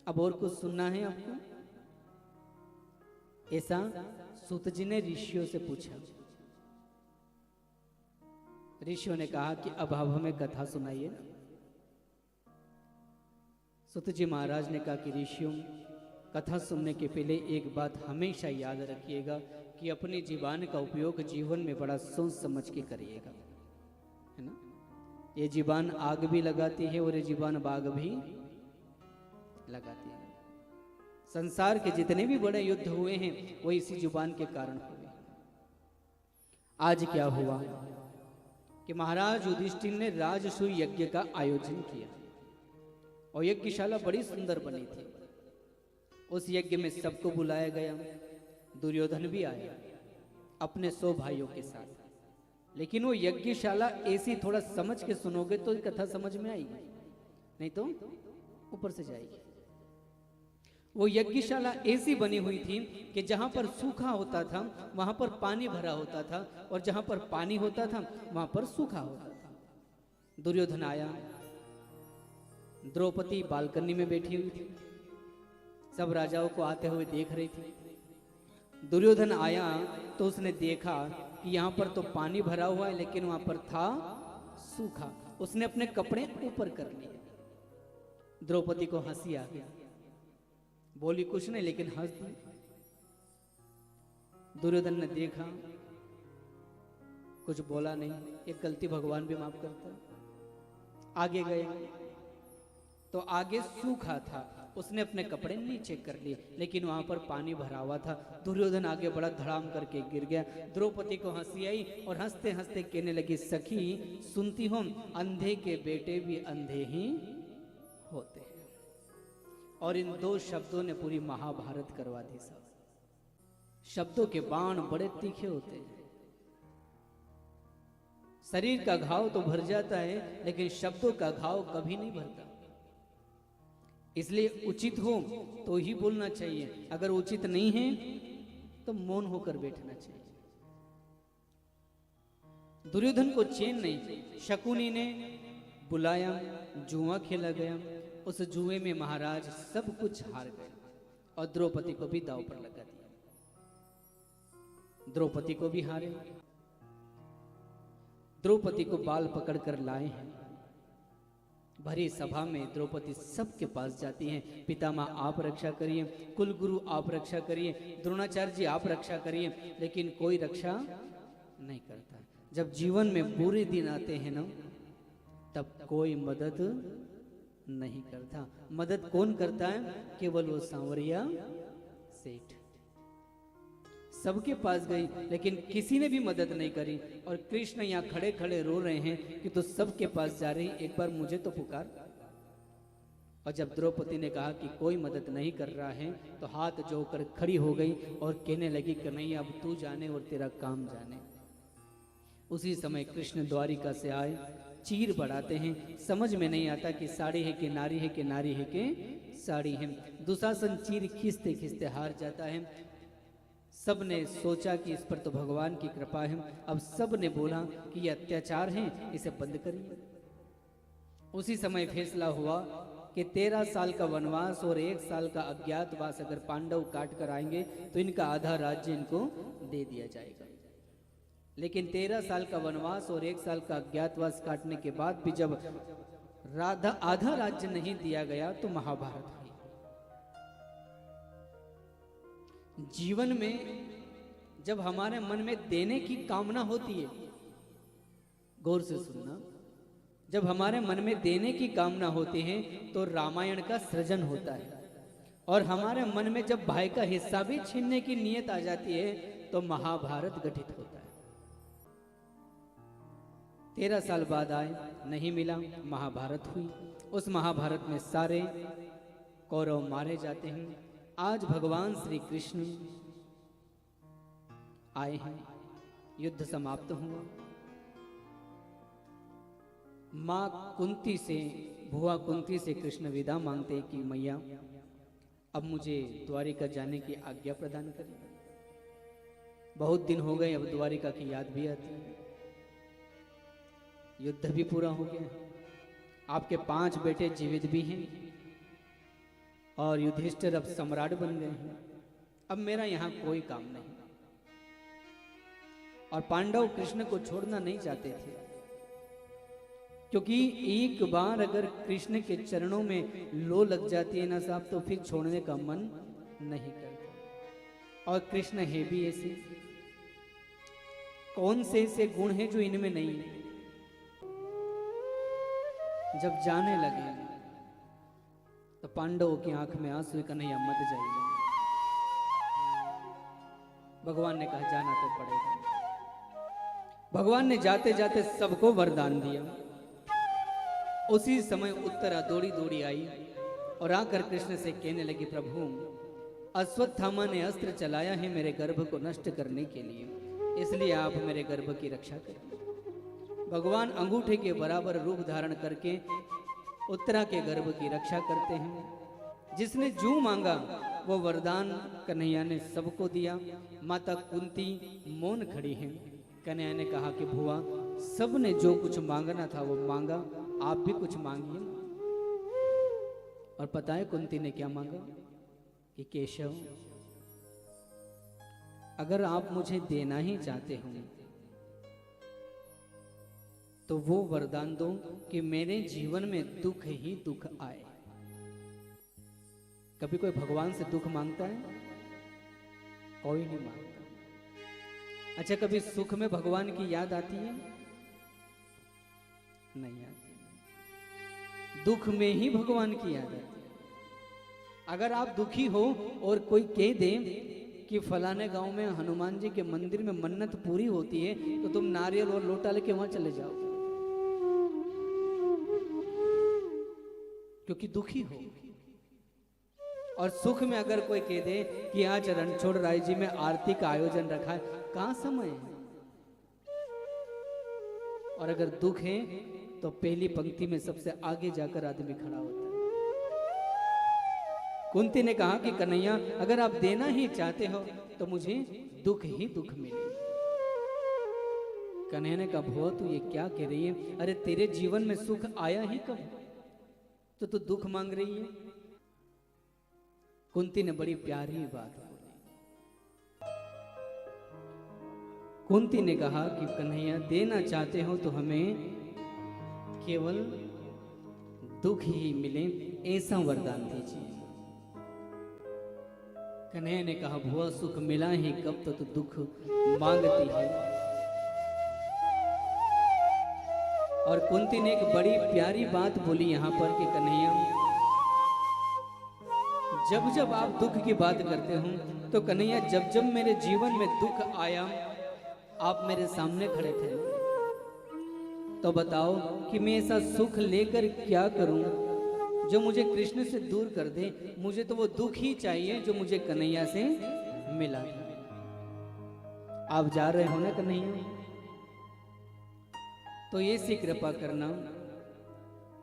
अब और कुछ सुनना है आपको? ऐसा सूत जी ने ऋषियों से पूछा। ऋषियों ने कहा कि अब हमें कथा सुनाइए। सूत जी महाराज ने कहा कि ऋषियों, कथा सुनने के पहले एक बात हमेशा याद रखिएगा कि अपनी जीवान का उपयोग जीवन में बड़ा सोच समझ के करिएगा, है ना। ये जीवान आग भी लगाती है और ये जीवान बाग भी लगाती है। संसार के जितने भी बड़े युद्ध हुए हैं वो इसी जुबान के कारण हुए। आज क्या हुआ कि महाराज युधिष्ठिर ने राजसूय यज्ञ का आयोजन किया और यज्ञशाला बड़ी सुंदर बनी थी। उस यज्ञ में सबको बुलाया गया, दुर्योधन भी आया अपने 100 भाइयों के साथ। लेकिन वो यज्ञशाला ऐसी थोड़ा समझ के सुनोगे तो कथा समझ में आएगी, नहीं तो ऊपर से जाएगी। वो यज्ञशाला ऐसी बनी हुई थी कि जहां पर सूखा होता था वहां पर पानी भरा होता था और जहां पर पानी होता था वहां पर सूखा होता था। दुर्योधन आया, द्रौपदी बालकनी में बैठी हुई थी, सब राजाओं को आते हुए देख रही थी। दुर्योधन आया तो उसने देखा कि यहाँ पर तो पानी भरा हुआ है लेकिन वहां पर था सूखा। उसने अपने कपड़े ऊपर कर लिए। द्रौपदी को हंसी आ गई, बोली कुछ नहीं लेकिन हंस दी। दुर्योधन ने देखा, कुछ बोला नहीं। एक गलती भगवान भी माफ करता। आगे गए तो आगे सूखा था, उसने अपने कपड़े नीचे कर लिए लेकिन वहां पर पानी भरा हुआ था। दुर्योधन आगे बड़ा धड़ाम करके गिर गया। द्रौपदी को हंसी आई और हंसते हंसते कहने लगी, सखी सुनती हो, अंधे के बेटे भी अंधे ही होते हैं। और इन 2 शब्दों ने पूरी महाभारत करवा दी। सब शब्दों के बाण बड़े तीखे होते हैं। शरीर का घाव तो भर जाता है लेकिन शब्दों का घाव कभी नहीं भरता। इसलिए उचित हो तो ही बोलना चाहिए, अगर उचित नहीं है तो मौन होकर बैठना चाहिए। दुर्योधन को चैन नहीं। शकुनी ने बुलाया, जुआ खेला गया। उस जुए में महाराज सब कुछ हार गए और द्रौपदी को भी दांव पर लगा दिया। द्रौपदी को भी हारे। द्रौपदी को बाल पकड़कर लाए हैं। भरी सभा में द्रौपदी सबके पास जाती हैं, पितामह आप रक्षा करिए, कुलगुरु आप रक्षा करिए, द्रोणाचार्य जी आप रक्षा करिए, लेकिन कोई रक्षा नहीं करता। जब जीवन में बुरे दिन आते हैं ना, तब कोई मदद नहीं करता। मदद कौन करता है? केवल वो सांवरिया सेठ। सबके पास गई लेकिन किसी ने भी मदद नहीं करी और कृष्ण यहाँ खड़े खड़े रो रहे हैं कि तो सबके पास जा रही, एक बार मुझे तो पुकार। और जब द्रौपदी ने कहा कि कोई मदद नहीं कर रहा है तो हाथ जोड़कर खड़ी हो गई और कहने लगी कि नहीं, अब तू जाने और तेरा काम जाने। उसी समय कृष्ण द्वारिका से आए, चीर बढ़ाते हैं। समझ में नहीं आता कि साड़ी है कि नारी है कि नारी है कि साड़ी है। दुशासन चीर खींचते खींचते हार जाता है। सब ने सोचा कि इस पर तो भगवान की कृपा है। अब सब ने बोला कि ये अत्याचार है, इसे बंद करिए। उसी समय फैसला हुआ कि 13 साल का वनवास और 1 साल का अज्ञातवास अगर पांडव काट कर आएंगे तो इनका आधा राज्य इनको दे दिया जाएगा। लेकिन 13 साल का वनवास और 1 साल का अज्ञातवास काटने के बाद भी जब आधा राज्य नहीं दिया गया तो महाभारत हुई। जीवन में जब हमारे मन में देने की कामना होती है, गौर से सुनना, जब हमारे मन में देने की कामना होती है तो रामायण का सृजन होता है। और हमारे मन में जब भाई का हिस्सा भी छीनने की नीयत आ जाती है तो महाभारत गठित होता है। 13 साल बाद आए, नहीं मिला, महाभारत हुई। उस महाभारत में सारे कौरव मारे जाते हैं। आज भगवान श्री कृष्ण आए हैं, युद्ध समाप्त हुआ। मां कुंती से, भुआ कुंती से कृष्ण विदा मांगते कि मैया अब मुझे द्वारिका जाने की आज्ञा प्रदान करें। बहुत दिन हो गए, अब द्वारिका की याद भी आती है। युद्ध भी पूरा हो गया, आपके 5 बेटे जीवित भी हैं। और युधिष्ठिर अब सम्राट बन गए हैं, अब मेरा यहाँ कोई काम नहीं। और पांडव कृष्ण को छोड़ना नहीं चाहते थे, क्योंकि एक बार अगर कृष्ण के चरणों में लो लग जाती है ना साहब, तो फिर छोड़ने का मन नहीं करता। और कृष्ण है भी ऐसे, कौन से ऐसे गुण हैं जो इनमें नहीं है। जब जाने लगे तो पांडवों की आंख में आंसू, कन्हैया मत जाइए। भगवान ने कहा जाना तो पड़ेगा। भगवान ने जाते जाते सबको वरदान दिया। उसी समय उत्तरा दौड़ी दौड़ी आई और आकर कृष्ण से कहने लगी, प्रभु अश्वत्थामा ने अस्त्र चलाया है मेरे गर्भ को नष्ट करने के लिए, इसलिए आप मेरे गर्भ की रक्षा करें। भगवान अंगूठे के बराबर रूप धारण करके उत्तरा के गर्भ की रक्षा करते हैं। जिसने जो मांगा वो वरदान कन्हैया ने सबको दिया। माता कुंती मौन खड़ी हैं। कन्हैया ने कहा कि भुआ, सबने जो कुछ मांगना था वो मांगा, आप भी कुछ मांगिए। और पता है कुंती ने क्या मांगा? कि केशव, अगर आप मुझे देना ही चाहते हो तो वो वरदान दो कि मेरे जीवन में दुख ही दुख आए। कभी कोई भगवान से दुख मांगता है? कोई नहीं मांगता। अच्छा, कभी सुख में भगवान की याद आती है? नहीं आती। दुख में ही भगवान की याद आती है। अगर आप दुखी हो और कोई कह दे कि फलाने गांव में हनुमान जी के मंदिर में मन्नत पूरी होती है, तो तुम नारियल और लोटा लेके वहां चले जाओ, क्योंकि दुखी हो। और सुख में अगर कोई कह दे कि आज रणछोड़ राय जी में आरती का आयोजन रखा है, कहां समय है। और अगर दुख है तो पहली पंक्ति में सबसे आगे जाकर आदमी खड़ा होता है। कुंती ने कहा कि कन्हैया, अगर आप देना ही चाहते हो तो मुझे दुख ही दुख मिले। कन्हैया ने कहा, भुआ तू ये क्या कह रही है? अरे तेरे जीवन में सुख आया ही कब, तो तू दुख मांग रही है। कुंती ने बड़ी प्यारी बात बोली। कुंती ने कहा कि कन्हैया, देना चाहते हो तो हमें केवल दुख ही मिले, ऐसा वरदान दीजिए। कन्हैया ने कहा, भुआ सुख मिला ही कब, तो दुख मांगती है। और कुंती ने एक बड़ी प्यारी बात बोली यहाँ पर कि कन्हैया, जब जब आप दुख की बात करते हो तो कन्हैया, जब जब मेरे जीवन में दुख आया आप मेरे सामने खड़े थे, तो बताओ कि मैं ऐसा सुख लेकर क्या करूं जो मुझे कृष्ण से दूर कर दे। मुझे तो वो दुख ही चाहिए जो मुझे कन्हैया से मिला। आप जा रहे हो ना कन्हैया, तो ये सी कृपा करना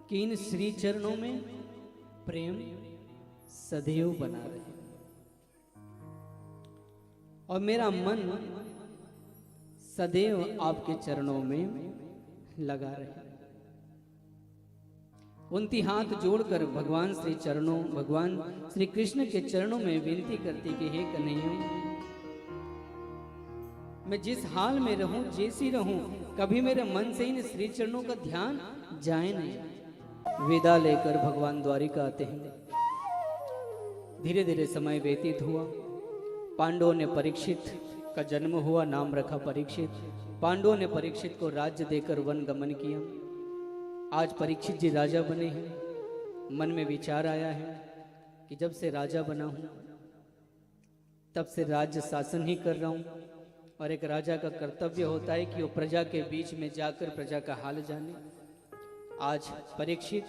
कि इन श्री चरणों में प्रेम सदैव बना रहे और मेरा मन सदैव आपके चरणों में लगा रहे। कुंती हाथ जोड़कर भगवान श्री कृष्ण के चरणों में विनती करती कि हे कन्हैया, मैं जिस हाल में रहूं, जैसी रहूं, कभी मेरे मन से इन श्री चरणों का ध्यान जाए नहीं। विदा लेकर भगवान द्वारिका आते हैं। धीरे धीरे समय व्यतीत हुआ। पांडवों ने परीक्षित का जन्म हुआ, नाम रखा परीक्षित। पांडवों ने परीक्षित को राज्य देकर वन गमन किया। आज परीक्षित जी राजा बने हैं। मन में विचार आया है कि जब से राजा बना हूं तब से राज्य शासन ही कर रहा हूं, और एक राजा का कर्तव्य होता है कि वो प्रजा के बीच में जाकर प्रजा का हाल जाने। आज परीक्षित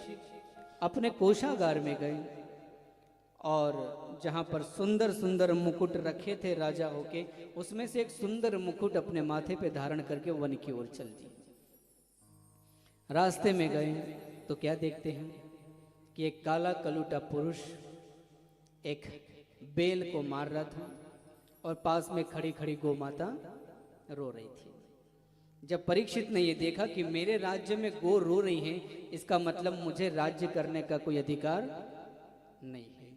अपने कोषागार में गए और जहां पर सुंदर सुंदर मुकुट रखे थे राजा होके, उसमें से एक सुंदर मुकुट अपने माथे पे धारण करके वन की ओर चल दिए। रास्ते में गए तो क्या देखते हैं कि एक काला कलूटा पुरुष एक बेल को मार रहा था और पास में खड़ी खड़ी गौ माता रो रही थी। जब परीक्षित ने यह देखा कि मेरे राज्य में गौ रो रही है, इसका मतलब मुझे राज्य करने का कोई अधिकार नहीं है,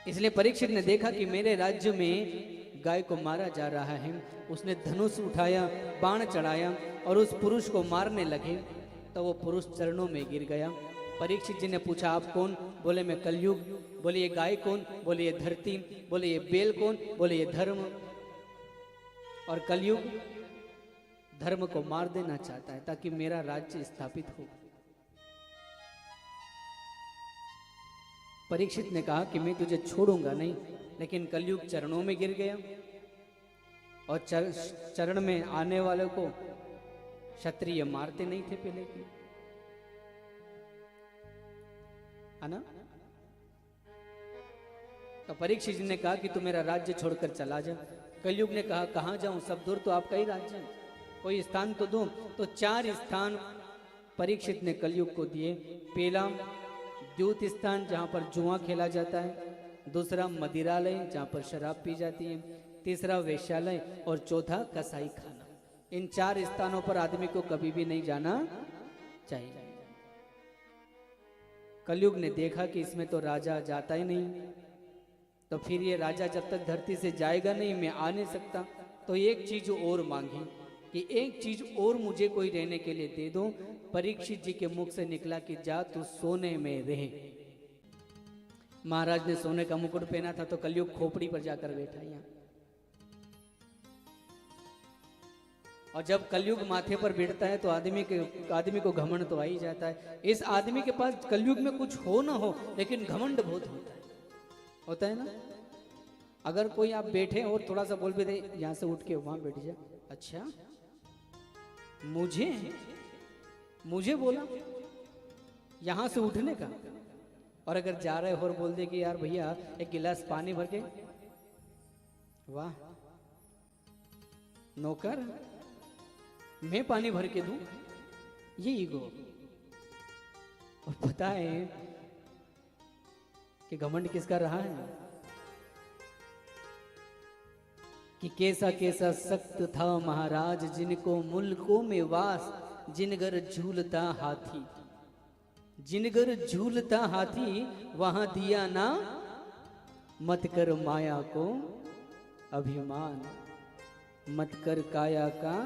इसलिए परीक्षित ने देखा कि मेरे राज्य में गाय को मारा जा रहा है। उसने धनुष उठाया, बाण चढ़ाया और उस पुरुष को मारने लगे तो वो पुरुष चरणों में गिर गया। परीक्षित जी ने पूछा, आप कौन? बोले, मैं कलयुग। बोले, ये गाय कौन? बोले, ये धरती। बोले, ये बेल कौन? बोले, ये धर्म। और कलयुग धर्म को मार देना चाहता है ताकि मेरा राज्य स्थापित हो। परीक्षित ने कहा कि मैं तुझे छोड़ूंगा नहीं, लेकिन कलयुग चरणों में गिर गया और चरण में आने वालों को क्षत्रिय मारते नहीं थे पहले की, है ना? तो परीक्षित जी ने कहा कि तू मेरा राज्य छोड़कर चला जा। कलयुग ने कहा, कहां जाऊं? सब दूर तो आपका ही राज्य है, कोई स्थान तो दो। तो 4 स्थान परीक्षित ने कलयुग को दिए। पहला द्यूत स्थान जहां पर जुआ खेला जाता है, दूसरा मदिरालय जहां पर शराब पी जाती है, तीसरा वेश्यालय और चौथा कसाई खाना। इन 4 स्थानों पर आदमी को कभी भी नहीं जाना चाहिए। कलयुग ने देखा कि इसमें तो राजा जाता ही नहीं, तो फिर ये राजा जब तक धरती से जाएगा नहीं, मैं आ नहीं सकता। तो एक चीज और मांगी कि एक चीज और मुझे कोई रहने के लिए दे दो। परीक्षित जी के मुख से निकला कि जा तू सोने में रहे। महाराज ने सोने का मुकुट पहना था, तो कलयुग खोपड़ी पर जाकर बैठा यहाँ। और जब कलयुग माथे पर बैठता है तो आदमी को घमंड तो आ ही जाता है। इस आदमी के पास कलयुग में कुछ हो ना हो, लेकिन घमंड बहुत होता है ना। अगर कोई आप बैठे और थोड़ा सा बोल भी दे, यहां से उठ के वहां बैठ जाए, अच्छा मुझे बोला यहां से उठने का। और अगर जा रहे हो और बोल दे कि यार भैया एक गिलास पानी भर के, वाह नौकर मैं पानी भर के दूं, ये ईगो। और पता है कि घमंड किसका रहा है कि कैसा कैसा सख्त था महाराज, जिनको मुल्कों में वास, जिनगर झूलता हाथी। जिनगर झूलता हाथी वहां दिया ना, मत कर माया को अभिमान, मत कर काया का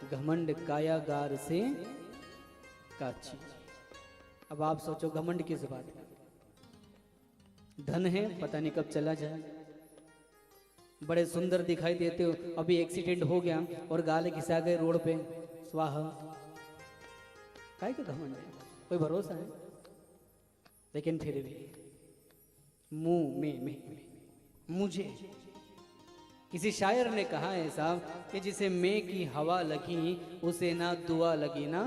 घमंड, कायागार से काची। अब आप सोचो घमंड किस बात का? धन है, पता नहीं कब चला जाए। बड़े सुंदर दिखाई देते हो, अभी एक्सीडेंट हो गया और गाले घिसा गए रोड पे, स्वाहा। काय का घमंड है? कोई भरोसा है? लेकिन फिर भी मुंह में मुझे। किसी शायर ने कहा है साहब कि जिसे मैं की हवा लगी, उसे ना दुआ लगी ना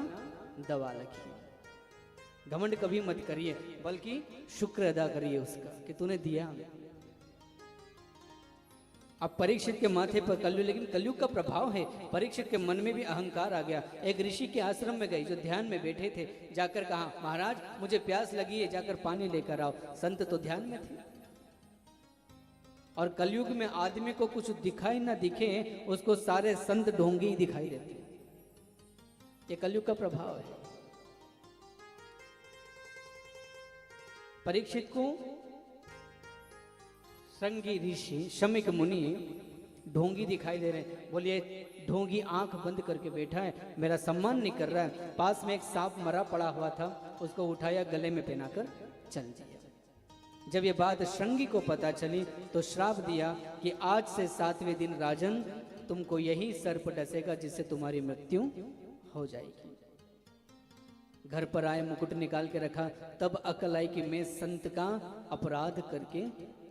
दवा लगी। घमंड कभी मत करिए, बल्कि शुक्र अदा करिए उसका कि तूने दिया। अब परीक्षित के माथे पर कलयुग, लेकिन कलयुग का प्रभाव है। परीक्षित के मन में भी अहंकार आ गया। एक ऋषि के आश्रम में गए जो ध्यान में बैठे थे, जाकर कहा, महाराज मुझे प्यास लगी है, जाकर पानी लेकर आओ। संत तो ध्यान में थे। और कलयुग में आदमी को कुछ दिखाई ना दिखे, उसको सारे संत ढोंगी ही दिखाई देते। ये कलयुग का प्रभाव है। परीक्षित को संगी ऋषि शमिक मुनि ढोंगी दिखाई दे रहे हैं। बोलिए, ढोंगी आंख बंद करके बैठा है, मेरा सम्मान नहीं कर रहा है। पास में एक सांप मरा पड़ा हुआ था, उसको उठाया, गले में पहनाकर चल दिया। जब ये बात श्रृंगी को पता चली तो श्राप दिया कि आज से 7वें दिन राजन तुमको यही सर्प डसेगा, जिससे तुम्हारी मृत्यु हो जाएगी। घर पर आए, मुकुट निकाल के रखा, तब अकल आई कि मैं संत का अपराध करके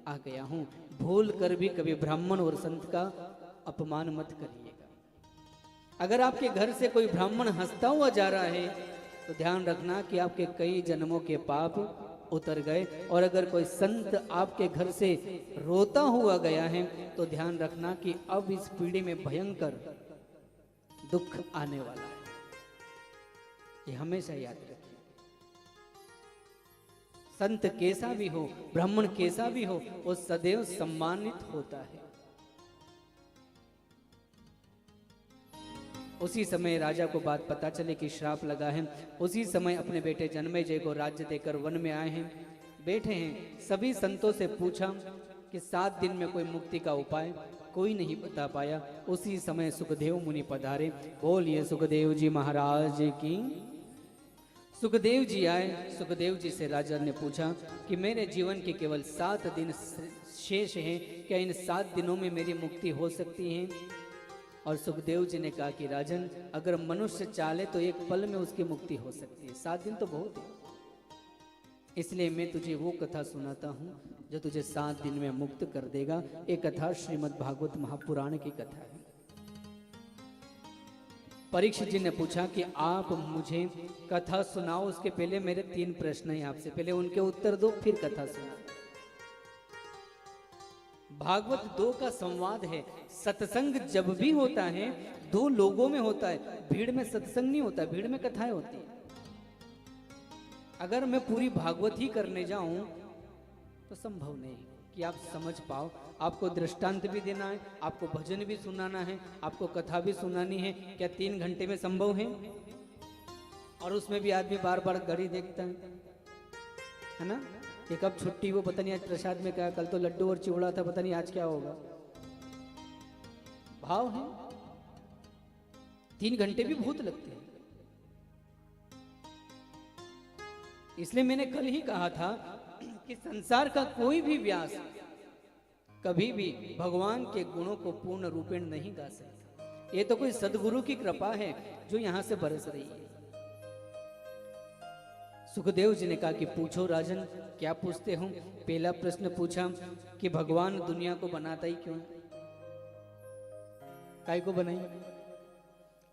आ गया हूं। भूल कर भी कभी ब्राह्मण और संत का अपमान मत करिएगा। अगर आपके घर से कोई ब्राह्मण हंसता हुआ जा रहा है तो ध्यान रखना कि आपके कई जन्मों के पाप उतर गए। और अगर कोई संत आपके घर से रोता हुआ गया है तो ध्यान रखना कि अब इस पीढ़ी में भयंकर दुख आने वाला है। ये हमेशा याद रखिए। संत कैसा भी हो, ब्राह्मण कैसा भी हो, वो सदैव सम्मानित होता है। उसी समय राजा को बात पता चले कि श्राप लगा है। उसी समय अपने बेटे जन्मेजय को राज्य देकर वन में आए हैं। बैठे हैं। सभी संतों से पूछा कि 7 दिन में कोई मुक्ति का उपाय, कोई नहीं बता पाया। उसी समय सुखदेव मुनि पधारे। बोलिए सुखदेव जी महाराज की। सुखदेव जी आए। सुखदेव जी से राजा ने पूछा कि मेरे जीवन के केवल 7 दिन शेष हैं, क्या इन 7 दिनों में मेरी मुक्ति हो सकती है? और सुखदेव जी ने कहा कि राजन, अगर मनुष्य चाहे तो एक पल में उसकी मुक्ति हो सकती है, 7 दिन तो बहुत है। इसलिए मैं तुझे वो कथा सुनाता हूँ जो तुझे 7 दिन में मुक्त कर देगा। एक कथा श्रीमद् भागवत महापुराण की कथा है। परीक्षित जी ने पूछा कि आप मुझे कथा सुनाओ, उसके पहले मेरे 3 प्रश्न हैं आपसे, पहले उनके उत्तर दो, फिर कथा सुनाओ। भागवत 2 का संवाद है। सत्संग जब भी होता है 2 लोगों में होता है, भीड़ में सत्संग नहीं होता, भीड़ में कथाएं होती है। अगर मैं पूरी भागवत ही करने जाऊं तो संभव नहीं कि आप समझ पाओ। आपको दृष्टांत भी देना है, आपको भजन भी सुनाना है, आपको कथा भी सुनानी है। क्या 3 घंटे में संभव है? और उसमें भी आदमी बार बार घड़ी देखता है ना, कि कब छुट्टी हो, पता नहीं आज प्रसाद में क्या, कल तो लड्डू और चिवड़ा था, पता नहीं आज क्या होगा। भाव है। 3 घंटे भी बहुत लगते हैं। इसलिए मैंने कल ही कहा था कि संसार का कोई भी व्यास कभी भी भगवान के गुणों को पूर्ण रूपेण नहीं गा सकता। ये तो कोई सदगुरु की कृपा है जो यहां से बरस रही है। सुखदेव जी ने कहा कि पूछो राजन, क्या पूछते हो? पहला प्रश्न पूछा कि भगवान दुनिया को बनाता ही क्यों? काय को बनाई?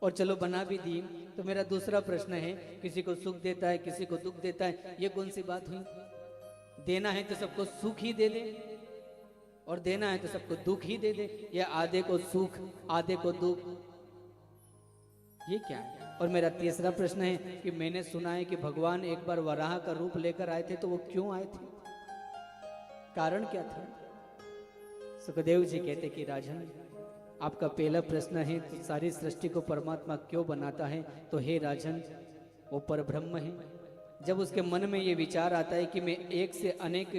और चलो बना भी दी, तो मेरा दूसरा प्रश्न है, किसी को सुख देता है, किसी को दुख देता है, ये कौन सी बात हुई? देना है तो सबको सुख ही दे दे, और देना है तो सबको दुख ही दे दे, या आधे को सुख आधे को दुख, ये क्या है? और मेरा तीसरा प्रश्न है कि मैंने सुना है कि भगवान एक बार वराह का रूप लेकर आए थे, तो वो क्यों आए थे? कारण क्या था? सुखदेव जी कहते कि राजन, आपका पहला प्रश्न है तो सारी सृष्टि को परमात्मा क्यों बनाता है? तो हे राजन, वो परब्रह्म है। जब उसके मन में ये विचार आता है कि मैं एक से अनेक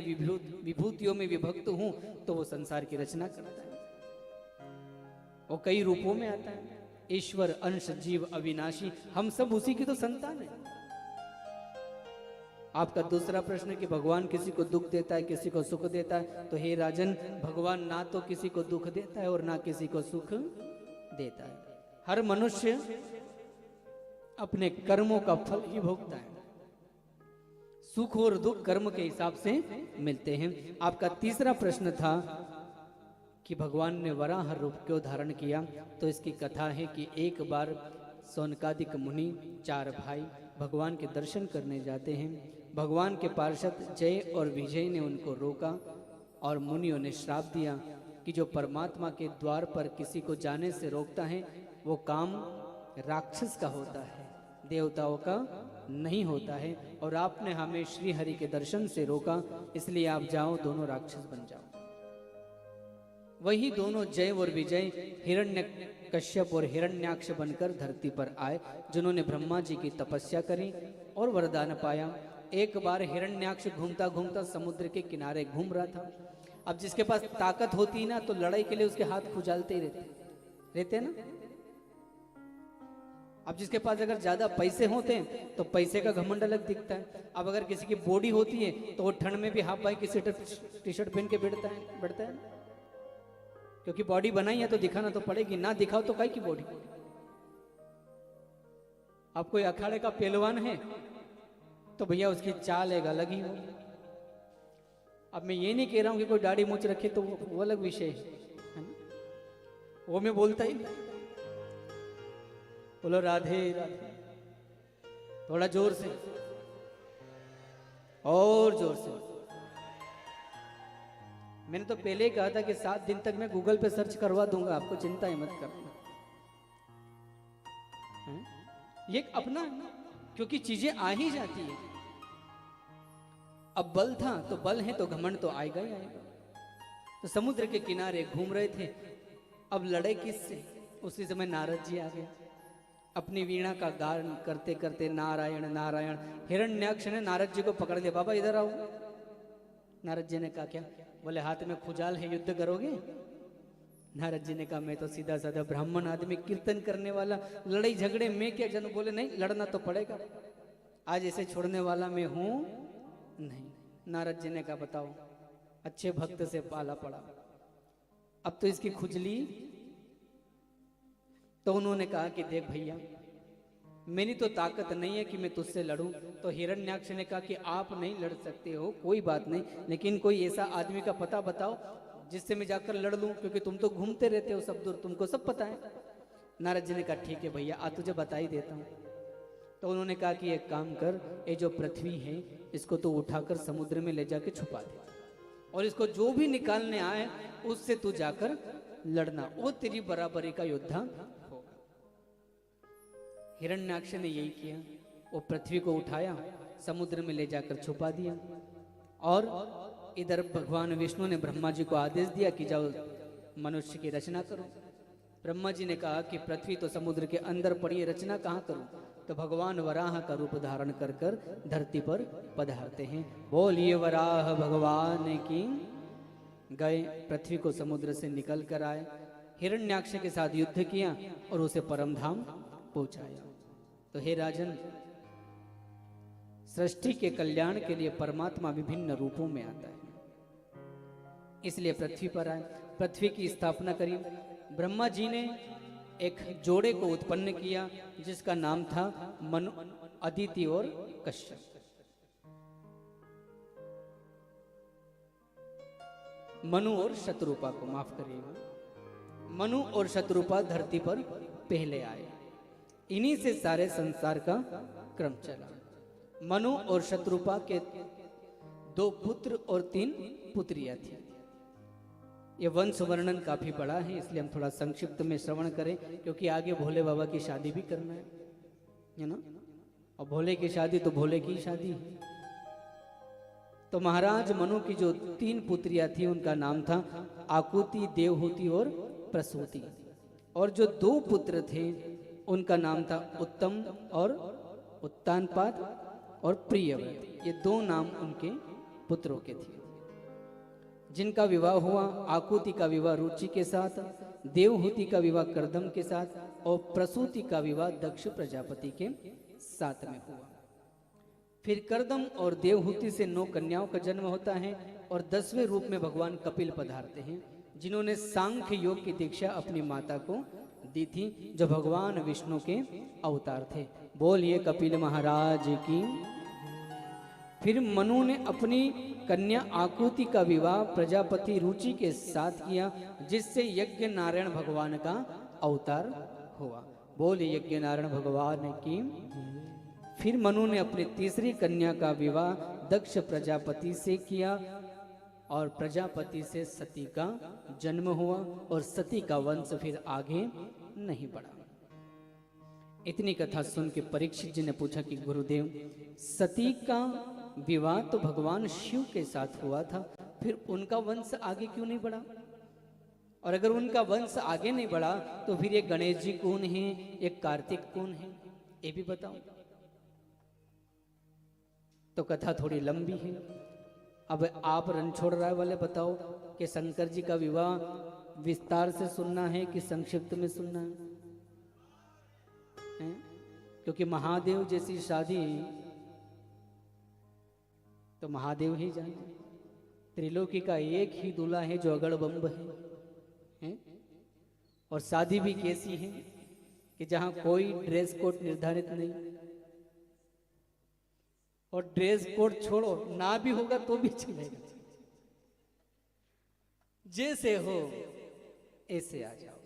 विभूतियों में विभक्त हूं, तो वो संसार की रचना करता है। वो कई रूपों में आता है। ईश्वर, अंश, जीव, अविनाशी, हम सब उसी की तो संतान है। आपका दूसरा प्रश्न कि भगवान किसी को दुख देता है, किसी को सुख देता है, तो हे राजन, भगवान ना तो किसी को दुख देता है और ना किसी को सुख देता है। हर मनुष्य अपने कर्मों का फल ही भोगता है। सुख और दुख कर्म के हिसाब से मिलते हैं। आपका तीसरा प्रश्न था कि भगवान ने वराह रूप क्यों धारण किया? तो इसकी कथा है कि एक बार सौनकादिक मुनि 4 भाई भगवान के दर्शन करने जाते हैं। भगवान के पार्षद जय और विजय ने उनको रोका और मुनियों ने श्राप दिया कि जो परमात्मा के द्वार पर किसी को जाने से रोकता है, वो काम राक्षस का होता है, देवताओं का नहीं होता है। और आपने हमें श्री हरि के दर्शन से रोका, इसलिए आप जाओ, दोनों राक्षस बन जाओ। वही दोनों जय और विजय हिरण्यकश्यप और हिरण्याक्ष बनकर धरती पर आए, जिन्होंने ब्रह्मा जी की तपस्या करी और वरदान पाया। एक बार हिरण्याक्ष घूमता घूमता समुद्र के किनारे घूम रहा था। अब जिसके पास ताकत होती ना, तो लड़ाई के लिए उसके हाथ खुजालते ही रहते ना। अब जिसके पास अगर ज्यादा पैसे होते हैं तो पैसे का घमंड अलग दिखता है। अब अगर किसी की बॉडी होती है तो वो ठंड में भी हाफ बाई की टी शर्ट पहन के बैठता है, क्योंकि बॉडी बनाई है तो दिखाना तो पड़ेगी, ना दिखाओ तो काहे की बॉडी। अब कोई अखाड़े का पहलवान है तो भैया उसकी चाल एक अलग ही हो। अब मैं ये नहीं कह रहा हूं कि कोई दाढ़ी मूछ रखे तो वो अलग विषय है ना, वो मैं बोलता ही। बोलो राधे राधे, थोड़ा जोर से और जोर से। मैंने तो पहले ही कहा था कि 7 दिन तक मैं गूगल पे सर्च करवा दूंगा, आपको चिंता ही मत करना। ये अपना, क्योंकि चीजें आ ही जाती है। अब बल था तो बल है तो घमंड तो आएगा ही आएगा। तो समुद्र के किनारे घूम रहे थे, अब लड़े किससे? उसी समय नारद जी आ गए, अपनी वीणा का गान करते करते नारायण नारायण। हिरण्याक्ष ने नारद जी को पकड़ लिया, बाबा इधर आओ। नारद जी ने कहा क्या? बोले हाथ में खुजाल है, युद्ध करोगे? नारद जी ने कहा मैं तो सीधा साधा ब्राह्मण आदमी, कीर्तन करने वाला, लड़ाई झगड़े में क्या जन? बोले नहीं, लड़ना तो पड़ेगा, आज ऐसे छोड़ने वाला मैं हूं नहीं। नारद जी ने कहा बताओ, अच्छे भक्त से पाला पड़ा, अब तो इसकी खुजली। तो उन्होंने कहा कि देख भैया, मेरी तो ताकत नहीं है कि मैं तुझसे लड़ूं। तो हिरण्याक्ष ने कहा कि आप नहीं लड़ सकते हो, कोई बात नहीं, लेकिन कोई ऐसा आदमी का पता बताओ जिससे मैं जाकर लड़ लूं, क्योंकि तुम तो घूमते रहते हो सब दूर, तुमको सब पता है। नारद जी ने कहा ठीक है भैया, आज तुझे बता ही देता हूं। तो उन्होंने कहा कि एक काम कर, ये जो पृथ्वी है इसको तो उठाकर समुद्र में ले जाके छुपा दे, और इसको जो भी निकालने आए उससे तू जाकर लड़ना, वो तेरी बराबरी का योद्धा होगा। हिरण्याक्ष ने यही किया, वो पृथ्वी को उठाया, समुद्र में ले जाकर छुपा दिया। और इधर भगवान विष्णु ने ब्रह्मा जी को आदेश दिया कि जाओ मनुष्य की रचना करो। ब्रह्मा जी ने कहा कि पृथ्वी तो समुद्र के अंदर पड़ी है, रचना कहाँ करूं? तो भगवान वराह का रूप धारण कर कर धरती पर पधारते हैं। बोलिए वराह भगवान की। गए, पृथ्वी को समुद्र से निकल कर आए, हिरण्याक्ष के साथ युद्ध किया और उसे परमधाम पहुंचाया। तो हे राजन, सृष्टि के कल्याण के लिए परमात्मा विभिन्न रूपों में आता है, इसलिए पृथ्वी पर आए, पृथ्वी की स्थापना करी। ब्रह्मा जी ने एक जोड़े को उत्पन्न किया जिसका नाम था मनु, अदिति और कश्यप। मनु और शत्रुपा को, माफ करिएगा, मनु और शत्रुपा धरती पर पहले आए, इन्हीं से सारे संसार का क्रम चला। मनु और शत्रुपा के 2 पुत्र और 3 पुत्रियां थी। ये वंश वर्णन काफी बड़ा है, इसलिए हम थोड़ा संक्षिप्त में श्रवण करें, क्योंकि आगे भोले बाबा की शादी भी करना है ना, और भोले की शादी तो भोले की शादी है। तो महाराज मनु की जो 3 पुत्रियां थी उनका नाम था आकुति, देवहूति और प्रसूति, और जो 2 पुत्र थे उनका नाम था उत्तम और उत्तानपाद और प्रियव्रत। ये 2 नाम उनके पुत्रों के थे, जिनका विवाह हुआ। आकुति का विवाह रुचि के साथ, देवहूति का विवाह कर्दम के साथ, और प्रसूति का विवाह दक्ष प्रजापति के साथ में हुआ। फिर कर्दम और देवहूति से 9 कन्याओं का जन्म होता है, और 10वें रूप में भगवान कपिल पधारते हैं, जिन्होंने सांख्य योग की दीक्षा अपनी माता को दी थी, जो भगवान विष्णु के अवतार थे। बोलिए कपिल महाराज की। फिर मनु ने अपनी कन्या आकुति का विवाह प्रजापति रुचि के साथ किया, जिससे यज्ञ नारायण भगवान का अवतार हुआ। बोलिए यज्ञ नारायण भगवान की। फिर मनु ने अपनी तीसरी कन्या का विवाह दक्ष प्रजापति से किया, और प्रजापति से सती का जन्म हुआ, और सती का वंश फिर आगे नहीं बढ़ा। इतनी कथा सुन के परीक्षित जी ने पूछा कि गुरुदेव, सती का विवाह तो भगवान शिव के साथ हुआ था, फिर उनका वंश आगे क्यों नहीं बढ़ा? और अगर उनका वंश आगे नहीं बढ़ा तो फिर ये गणेश जी कौन है, ये कार्तिक कौन है, ये भी बताओ। तो कथा थोड़ी लंबी है। अब आप रणछोड़ राय वाले बताओ कि शंकर जी का विवाह विस्तार से सुनना है कि संक्षिप्त में सुनना है? क्योंकि महादेव जैसी शादी तो महादेव ही जाने। त्रिलोकी का एक ही दूल्हा है जो अगड़ बम्ब है? और शादी भी कैसी है कि जहां कोई ड्रेस कोड निर्धारित नहीं, और ड्रेस कोड छोड़ो, ना भी होगा तो भी चलेगा, जैसे हो ऐसे आ जाओ।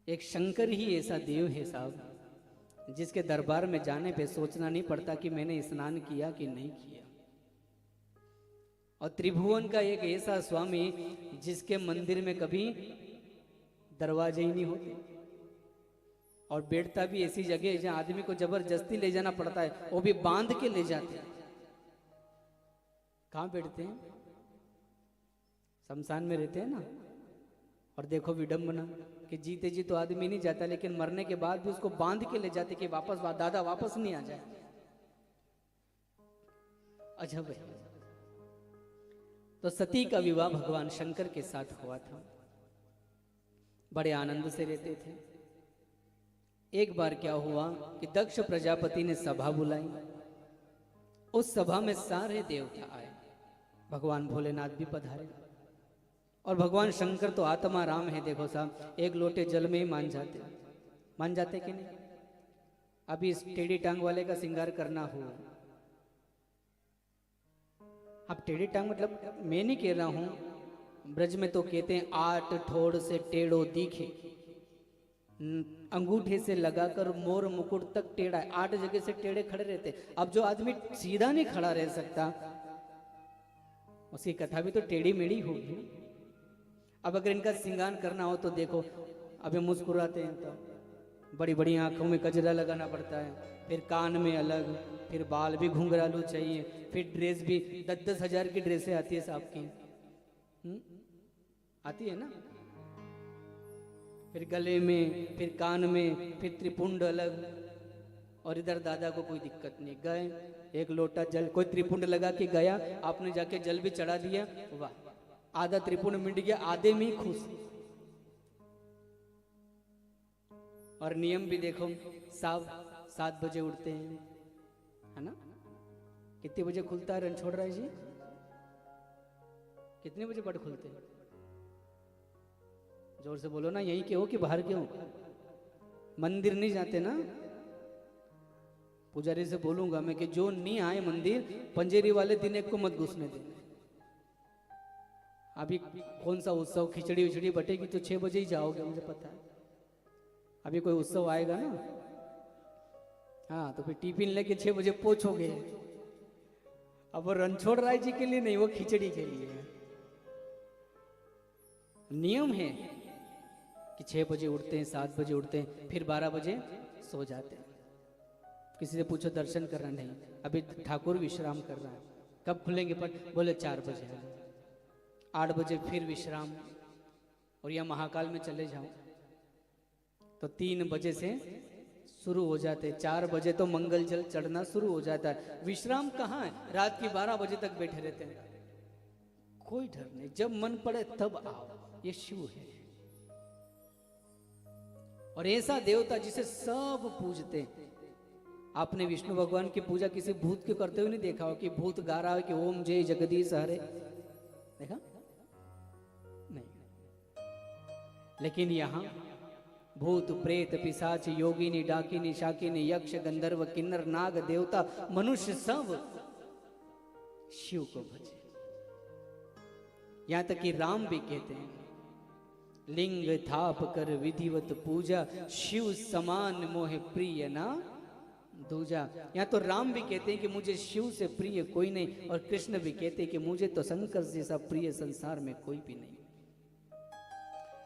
एक शंकर ही ऐसा देव है साहब, जिसके दरबार में जाने पे सोचना नहीं पड़ता कि मैंने स्नान किया कि नहीं किया। और त्रिभुवन का एक ऐसा स्वामी जिसके मंदिर में कभी दरवाजे ही नहीं होते, और बैठता भी ऐसी जगह है जहां आदमी को जबरदस्ती ले जाना पड़ता है, वो भी बांध के ले जाते हैं। कहां बैठते हैं? शमशान में रहते हैं ना। और देखो विडंबना कि जीते जी तो आदमी नहीं जाता, लेकिन मरने के बाद भी उसको बांध के ले जाते कि वापस दादा वापस नहीं आ जाए। अजब है। तो सती का विवाह भगवान शंकर के साथ हुआ था। बड़े आनंद से रहते थे। एक बार क्या हुआ कि दक्ष प्रजापति ने सभा बुलाई। उस सभा में सारे देवता आए, भगवान भोलेनाथ भी पधारे। और भगवान शंकर तो आत्मा राम है। देखो साहब, एक लोटे जल में ही मान जाते कि नहीं। अभी इस टेढ़ी टांग वाले का श्रृंगार करना हो, अब टेढ़ी टांग मतलब मैं नहीं कह रहा हूं, ब्रज में तो कहते हैं 8 ठोड़ से टेढ़ो दिखे, अंगूठे से लगाकर मोर मुकुट तक टेढ़ा है। 8 जगह से टेढ़े खड़े रहते। अब जो आदमी सीधा नहीं खड़ा रह सकता, उसकी कथा भी तो टेढ़ी मेढ़ी होगी। अब अगर इनका श्रृंगार करना हो तो देखो, अभी मुस्कुराते हैं तो बड़ी बड़ी आंखों में गजरा लगाना पड़ता है, फिर कान में अलग, फिर बाल भी घुंघरालू चाहिए, फिर ड्रेस भी 10-10 हजार की ड्रेसें आती है साहब की, आती है ना। फिर गले में, फिर कान में, फिर त्रिपुंड अलग। और इधर दादा को कोई दिक्कत नहीं, गए एक लोटा जल, कोई त्रिपुंड लगा के गया, आपने जाके जल भी चढ़ा दिया, वाह, आधा त्रिपुंड मिट गया, आधे में ही खुश। और नियम भी देखो साहब, 7 बजे उठते हैं, है ना। कितने बजे खुलता है रणछोड़ राय जी? कितने बजे पट खुलते हैं? जोर से बोलो ना, यहीं के हो कि बाहर के हो? मंदिर नहीं जाते ना? पुजारी से बोलूंगा मैं कि जो नहीं आए मंदिर, पंजेरी वाले दिन एक को मत घुसने देना। अभी कौन सा उत्सव, खिचड़ी विचड़ी बटेगी तो 6 बजे ही जाओगे, मुझे पता है। अभी कोई उत्सव आएगा ना, हाँ, तो फिर टिफिन लेके 6 बजे पहुंचोगे। अब वो रणछोड़ राय जी के लिए नहीं, वो खिचड़ी के लिए है। नियम है कि 6 बजे उठते हैं, 7 बजे उठते हैं, फिर 12 बजे सो जाते हैं। किसी से पूछो दर्शन करना, नहीं, अभी ठाकुर विश्राम कर रहा है। कब खुलेंगे पट? बोले 4 बजे। 8 बजे फिर विश्राम, और या महाकाल में चले जाओ तो 3 बजे से शुरू हो जाते, 4 बजे तो मंगल जल चढ़ना शुरू हो जाता है। विश्राम कहाँ है? रात की 12 बजे तक बैठे रहते हैं, कोई डर नहीं, जब मन पड़े तब आओ, ये शिव है। और ऐसा देवता जिसे सब पूजते हैं। आपने विष्णु भगवान की पूजा किसी भूत के करते हुए नहीं देखा हो कि भूत गा रहा है कि ओम जय जगदीश हरे, देखा नहीं। लेकिन यहां भूत प्रेत पिशाच योगिनी डाकिनी शाकिनी यक्ष गंधर्व किन्नर नाग देवता मनुष्य सब शिव को भजे। यहां तक कि राम भी कहते हैं, लिंग थाप कर विधिवत पूजा, शिव समान मोह प्रिय ना दूजा। यहाँ तो राम भी कहते हैं कि मुझे शिव से प्रिय कोई नहीं, और कृष्ण भी कहते हैं कि मुझे तो शंकर जैसा प्रिय संसार में कोई भी नहीं।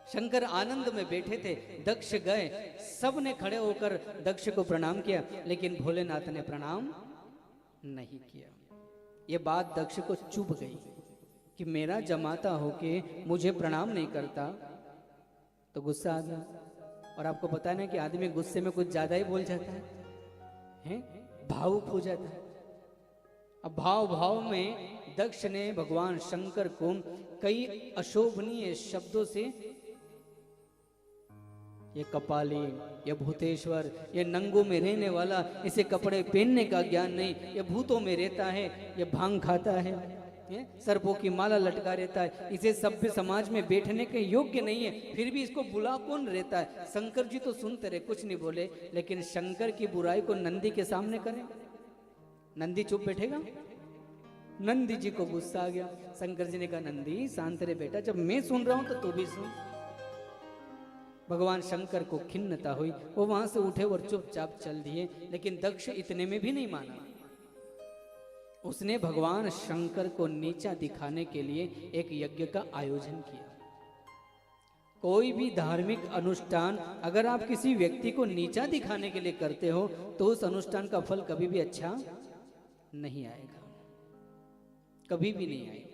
शंकर आनंद में बैठे थे, दक्ष गए, सब ने खड़े होकर दक्ष को प्रणाम किया, लेकिन भोलेनाथ ने प्रणाम नहीं किया। ये बात दक्ष को चुभ गई कि मेरा जमाता होके मुझे प्रणाम नहीं करता, तो गुस्सा आ गया। और आपको पता है ना कि आदमी गुस्से में कुछ ज्यादा ही बोल जाता है, भावुक हो जाता है। अब भाव में दक्ष ने भगवान शंकर को कई अशोभनीय शब्दों से, ये कपाली, ये भूतेश्वर, ये नंगों में रहने वाला, इसे कपड़े पहनने का ज्ञान नहीं, ये भूतों में रहता है, ये भांग खाता है, सर्पों की माला लटका रहता है, इसे सभ्य समाज में बैठने के योग्य नहीं है, फिर भी इसको बुला कौन रहता है। शंकर जी तो सुनते रहे, कुछ नहीं बोले, लेकिन शंकर की बुराई को नंदी के सामने करें, नंदी चुप बैठेगा? नंदी जी को गुस्सा आ गया। शंकर जी ने कहा, नंदी शांत रहे बेटा, जब मैं सुन रहा हूं तो तू भी सुन। भगवान शंकर को खिन्नता हुई, वो वहां से उठे और चुपचाप चल दिए। लेकिन दक्ष इतने में भी नहीं माना, उसने भगवान शंकर को नीचा दिखाने के लिए एक यज्ञ का आयोजन किया। कोई भी धार्मिक अनुष्ठान अगर आप किसी व्यक्ति को नीचा दिखाने के लिए करते हो तो उस अनुष्ठान का फल कभी भी अच्छा नहीं आएगा, कभी भी नहीं आएगा।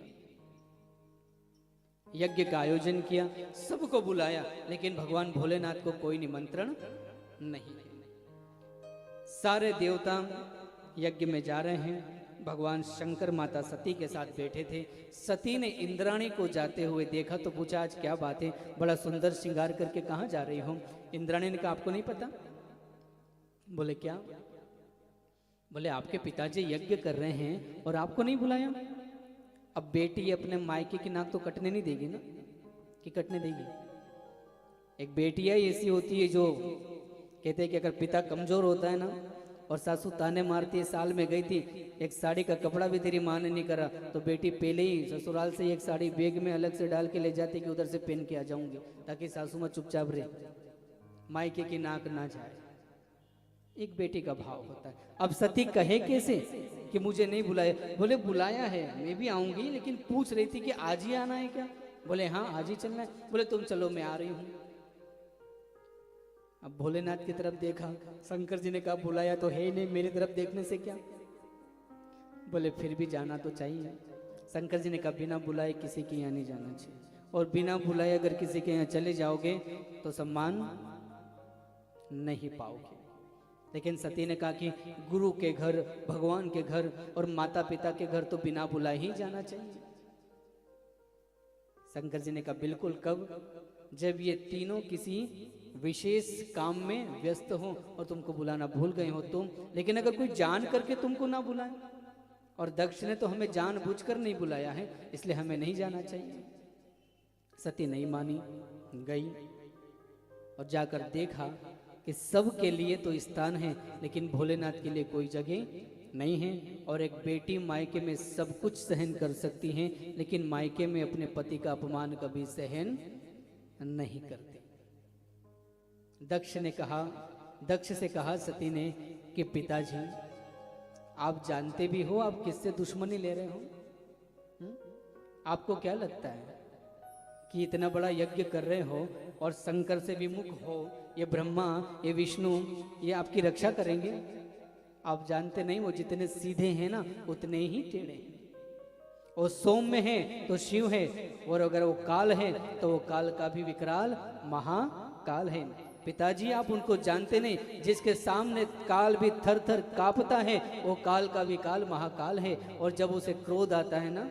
यज्ञ का आयोजन किया, सबको बुलाया, लेकिन भगवान भोलेनाथ को कोई निमंत्रण नहीं। सारे देवता यज्ञ में जा रहे हैं, भगवान शंकर माता सती के साथ बैठे थे। सती ने इंद्राणी को जाते हुए देखा तो पूछा, आज क्या बात है, बड़ा सुंदर श्रृंगार करके कहाँ जा रही हो? इंद्राणी ने कहा, आपको नहीं पता? बोले क्या? बोले आपके पिताजी यज्ञ कर रहे हैं और आपको नहीं बुलाया। अब बेटी अपने मायके की नाक तो कटने नहीं देगी ना, कि कटने देगी? एक बेटियां ऐसी होती है जो कहते हैं कि अगर पिता कमजोर होता है ना और सासू ताने मारती है, साल में गई थी, एक साड़ी का कपड़ा भी तेरी माँ ने नहीं करा, तो बेटी पहले ही ससुराल से एक साड़ी बैग में अलग से डाल के ले जाती कि उधर से पहन के आ जाऊंगी, ताकि सासू माँ चुपचाप रहे, मायके की नाक ना जाए। एक बेटी का भाव होता है। अब सती कहे कैसे कि मुझे नहीं बुलाया? बोले बुलाया है, मैं भी आऊंगी, लेकिन पूछ रही थी कि आज ही आना है क्या? बोले हाँ आज ही चलना है। बोले तुम चलो, मैं आ रही हूँ। अब भोलेनाथ की तरफ देखा, शंकर जी ने कहा बुलाया तो है नहीं, मेरी तरफ देखने से क्या? बोले फिर भी जाना तो चाहिए। शंकर जी ने कहा बिना बुलाए किसी के यहाँ नहीं जाना चाहिए, और बिना बुलाए अगर किसी के यहाँ चले जाओगे तो सम्मान नहीं पाओगे। लेकिन सती ने कहा कि गुरु के घर, भगवान के घर और माता पिता के घर तो बिना बुलाए ही जाना चाहिए। शंकर जी ने कहा बिल्कुल, कब? जब ये तीनों किसी विशेष काम में व्यस्त हो और तुमको बुलाना भूल गए हो तुम। लेकिन अगर कोई जान करके तुमको ना बुलाए, और दक्ष ने तो हमें जानबूझकर नहीं बुलाया है, इसलिए हमें नहीं जाना चाहिए। सती नहीं मानी, गई और जाकर देखा कि सब के लिए तो स्थान है, लेकिन भोलेनाथ के लिए कोई जगह नहीं है। और एक बेटी मायके में सब कुछ सहन कर सकती है, लेकिन मायके में अपने पति का अपमान कभी सहन नहीं करती। दक्ष से कहा सती ने कि पिताजी आप जानते भी हो आप किससे दुश्मनी ले रहे हो? आपको क्या लगता है कि इतना बड़ा यज्ञ कर रहे हो और शंकर से विमुख हो, ये ब्रह्मा, ये विष्णु, ये आपकी रक्षा करेंगे? आप जानते नहीं, वो जितने सीधे हैं ना उतने ही टेढ़े हैं। वो सौम्य है तो शिव है, और अगर वो काल है तो वो काल का भी विकराल महाकाल है। पिताजी आप उनको जानते नहीं, जिसके सामने काल भी थर थर कांपता है वो काल का भी काल महाकाल है। और जब उसे क्रोध आता है ना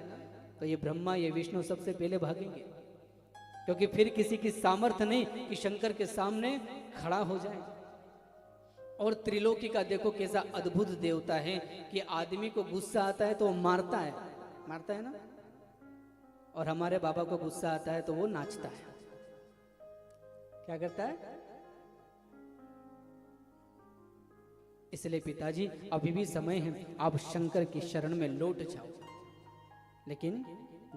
तो ये ब्रह्मा, ये विष्णु सबसे पहले भागेंगे, क्योंकि फिर किसी की सामर्थ्य नहीं कि शंकर के सामने खड़ा हो जाए। और त्रिलोकी का देखो कैसा अद्भुत देवता है कि आदमी को गुस्सा आता है तो वो मारता है ना, और हमारे बाबा को गुस्सा आता है तो वो नाचता है। क्या करता है? इसलिए पिताजी अभी भी समय है, आप शंकर की शरण में लौट जाओ। लेकिन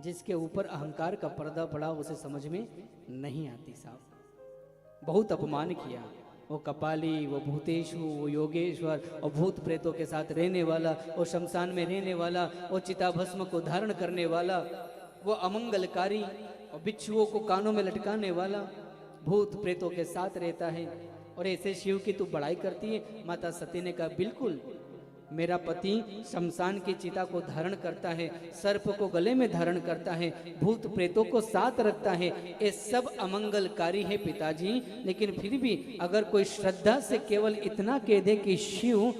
जिसके ऊपर अहंकार का पर्दा पड़ा उसे समझ में नहीं आती साहब। बहुत अपमान किया। वो कपाली, वो भूतेशु, वो योगेश्वर, और भूत प्रेतों के साथ रहने वाला, वो शमशान में रहने वाला, वो चिताभस्म को धारण करने वाला, वो अमंगलकारी और बिच्छुओं को कानों में लटकाने वाला भूत प्रेतों के साथ रहता है। और ऐसे शिव की तू बड़ाई करती है? माता सती ने कहा बिल्कुल, मेरा पति शमशान की चिता को धारण करता है, सर्प को गले में धारण करता है, भूत प्रेतों को साथ रखता है, ये सब अमंगलकारी है पिताजी। लेकिन फिर भी अगर कोई श्रद्धा से केवल इतना कह दे कि शिव,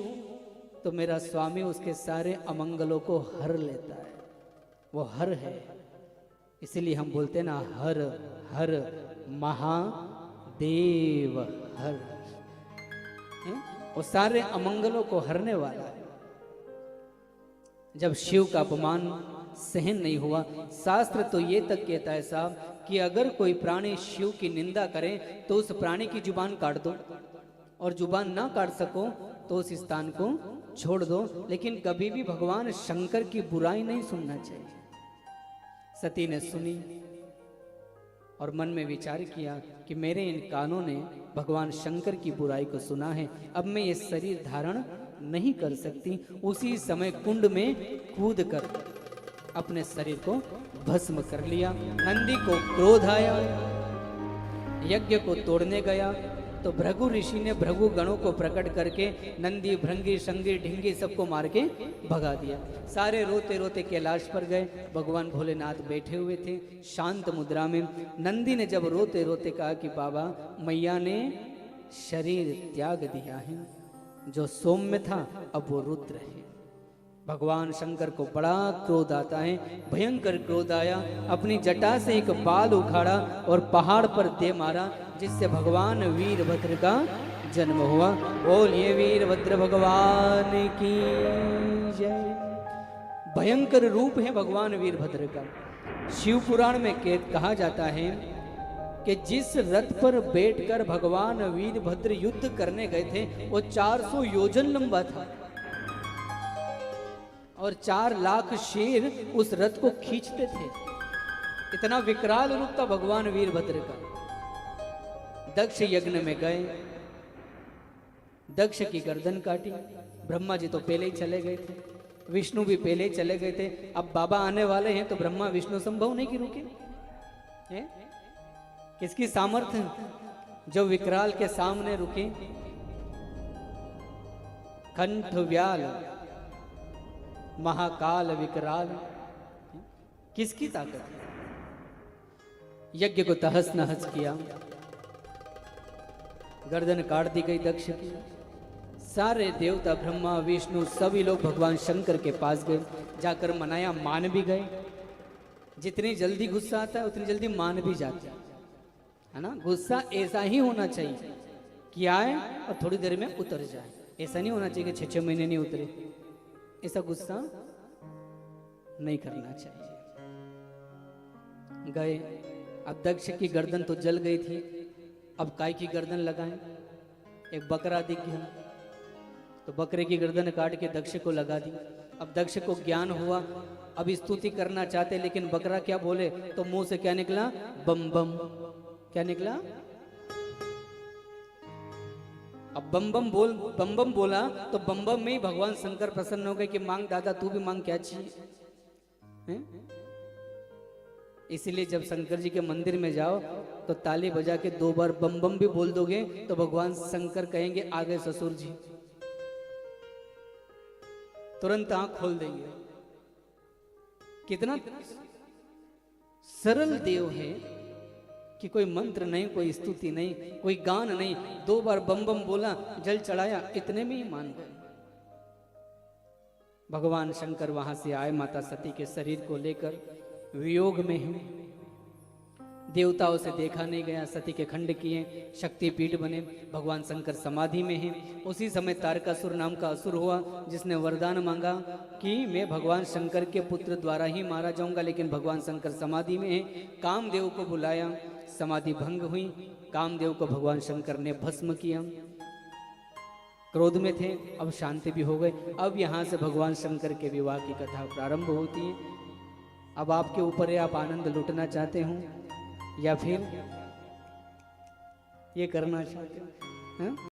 तो मेरा स्वामी उसके सारे अमंगलों को हर लेता है। वो हर है, इसीलिए हम बोलते हैं ना, हर हर महादेव हर। वो सारे अमंगलों को हरने वाला है। जब शिव का अपमान सहन नहीं हुआ, शास्त्र तो ये तक कहता है साहब कि अगर कोई प्राणी शिव की निंदा करे तो उस प्राणी की जुबान काट दो, और जुबान ना काट सको तो उस स्थान को छोड़ दो। लेकिन कभी भी भगवान शंकर की बुराई नहीं सुनना चाहिए। सती ने सुनी और मन में विचार किया कि मेरे इन कानों ने भगवान शंकर की बुराई को सुना है, अब मैं ये शरीर धारण नहीं कर सकती। उसी समय कुंड में कूद कर अपने शरीर को भस्म कर लिया। नंदी को क्रोध आया, यज्ञ को तोड़ने गया तो भृगु ऋषि ने भृगु गणों को प्रकट करके नंदी, भृंगी, शंगी, ढिंगी सबको मार के भगा दिया। सारे रोते रोते कैलाश पर गए। भगवान भोलेनाथ बैठे हुए थे शांत मुद्रा में। नंदी ने जब रोते रोते कहा कि बाबा, मैया ने शरीर त्याग दिया है, जो सौम्य था अब वो रुद्र है। भगवान शंकर को बड़ा क्रोध आता है, भयंकर क्रोध आया, अपनी जटा से एक बाल उखाड़ा और पहाड़ पर दे मारा, जिससे भगवान वीरभद्र का जन्म हुआ। बोलिए वीरभद्र भगवान की जय। भयंकर रूप है भगवान वीरभद्र का। शिव पुराण में कहा जाता है कि जिस रथ पर बैठकर भगवान वीरभद्र युद्ध करने गए थे वो 400 योजन लंबा था और 4 लाख शेर उस रथ को खींचते थे। इतना विकराल रूप था भगवान वीरभद्र का। दक्ष यज्ञ में गए, दक्ष की गर्दन काटी। ब्रह्मा जी तो पहले ही चले गए थे, विष्णु भी पहले ही चले गए थे। अब बाबा आने वाले हैं तो ब्रह्मा विष्णु संभव नहीं कि रुके हैं? किसकी सामर्थ्य जो विकराल के सामने रुके? कंठ व्याल महाकाल विकराल, किसकी ताकत? यज्ञ को तहस नहस किया, गर्दन काट दी गई दक्ष की। सारे देवता ब्रह्मा विष्णु सभी लोग भगवान शंकर के पास गए, जाकर मनाया, मान भी गए। जितनी जल्दी गुस्सा आता है उतनी जल्दी मान भी जाता है ना। गुस्सा ऐसा ही होना चाहिए कि आए और थोड़ी देर में उतर जाए। ऐसा नहीं होना चाहिए कि 6-6 महीने नहीं उतरे। ऐसा गुस्सा नहीं करना चाहिए। गए, अब दक्ष की गर्दन तो जल गई थी, अब काय की गर्दन लगाएं? एक बकरा दिख गया तो बकरे की गर्दन काट के दक्ष को लगा दी। अब दक्ष को ज्ञान हुआ, अब स्तुति करना चाहते, लेकिन बकरा क्या बोले तो मुंह से क्या निकला? बम बम। क्या निकला? अब बम बम बोला तो बम बम में ही भगवान शंकर प्रसन्न हो गए कि मांग दादा, तू भी मांग, क्या चाहिए। इसीलिए जब शंकर जी के मंदिर में जाओ तो ताली बजा के 2 बार बम बम भी बोल दोगे तो भगवान शंकर कहेंगे आ गए ससुर जी, तुरंत आंख खोल देंगे। कितना सरल देव है कि कोई मंत्र नहीं, कोई स्तुति नहीं, कोई गान नहीं, 2 बार बम बम बोला, जल चढ़ाया, इतने में ही मान गए। भगवान शंकर वहां से आए माता सती के शरीर को लेकर, वियोग में हैं। देवताओं से देखा नहीं गया, सती के खंड किए, शक्तिपीठ बने, भगवान शंकर समाधि में हैं। उसी समय तारकासुर नाम का असुर हुआ जिसने वरदान मांगा कि मैं भगवान शंकर के पुत्र द्वारा ही मारा जाऊंगा, लेकिन भगवान शंकर समाधि में हैं। कामदेव को बुलाया, समाधि भंग हुई, कामदेव को भगवान शंकर ने भस्म किया। क्रोध में थे, अब शांति भी हो गए। अब यहाँ से भगवान शंकर के विवाह की कथा प्रारंभ होती है। अब आपके ऊपर है, आप आनंद लुटना चाहते हो या फिर ये करना चाहते हो?